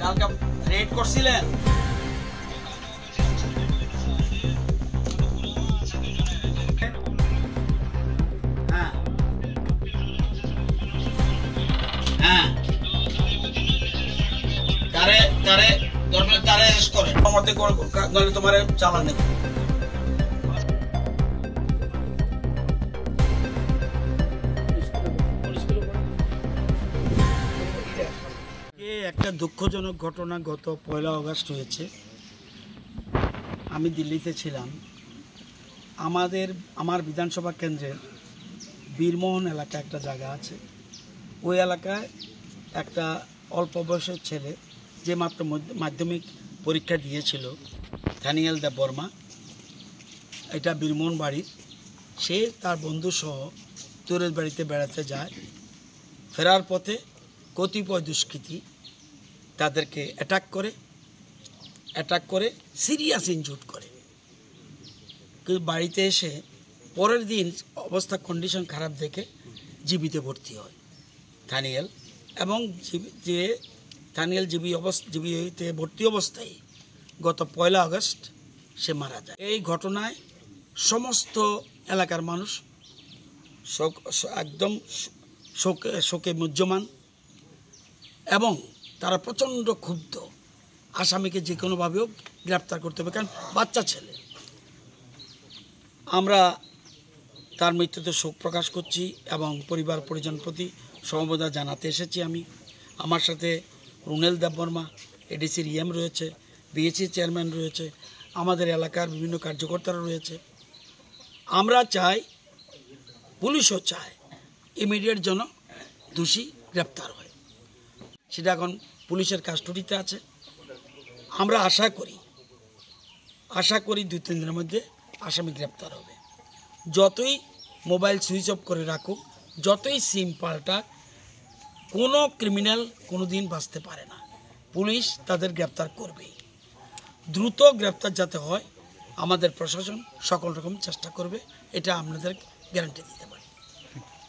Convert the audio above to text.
কালকে রেড করছিলেন? হ্যাঁ হ্যাঁ, তারে তারে দরকার তারে অ্যারেস্ট করেন, মধ্যে নইলে তোমার চালান নেই। একটা দুঃখজনক ঘটনা গত 1 আগস্ট হয়েছে। আমি দিল্লিতে ছিলাম। আমার বিধানসভা কেন্দ্রের বীরমোহন এলাকা একটা জায়গা আছে। ওই এলাকায় একটা অল্প বয়সের ছেলে যে মাত্র মাধ্যমিক পরীক্ষা দিয়েছিল, দানিয়েল দেববর্মা, এটা বীরমোহন বাড়ির। সে তার বন্ধুসহ তোরের বাড়িতে বেড়াতে যায়। ফেরার পথে কতিপয় দুষ্কৃতী তাদেরকে অ্যাটাক করে সিরিয়াস ইনজুর্ড করে। কিন্তু বাড়িতে এসে পরের দিন অবস্থা কন্ডিশন খারাপ দেখে জীবিতে ভর্তি হয় দানিয়েল, এবং দানিয়েল জীবিতে ভর্তি অবস্থায় গত 1 আগস্ট সে মারা যায়। এই ঘটনায় সমস্ত এলাকার মানুষ একদম শোকে মুহ্যমান এবং তারা প্রচণ্ড ক্ষুব্ধ। আসামিকে যে কোনোভাবেও গ্রেপ্তার করতে হবে, কারণ বাচ্চা ছেলে। আমরা তার মৃত্যুতে শোক প্রকাশ করছি এবং পরিবার পরিজন প্রতি সমবেদনা জানাতে এসেছি। আমার সাথে রুনেল দেববর্মা, এডিসির ইএম রয়েছে, বিএসসি চেয়ারম্যান রয়েছে, আমাদের এলাকার বিভিন্ন কার্যকর্তারা রয়েছে। আমরা চাই, পুলিশও চায়, ইমিডিয়েট যেন দোষী গ্রেপ্তার হয়। সেটা এখন পুলিশের কাস্টডিতে আছে। আমরা আশা করি 2-3 দিনের মধ্যে আসামি গ্রেপ্তার হবে। যতই মোবাইল সুইচ অফ করে রাখুক, যতই সিম পাল্টাক, কোনো ক্রিমিনাল কোনো দিন বাঁচতে পারে না। পুলিশ তাদের গ্রেপ্তার করবেই। দ্রুত গ্রেপ্তার যাতে হয়, আমাদের প্রশাসন সকল রকম চেষ্টা করবে, এটা আপনাদের গ্যারান্টি দিতে পারি।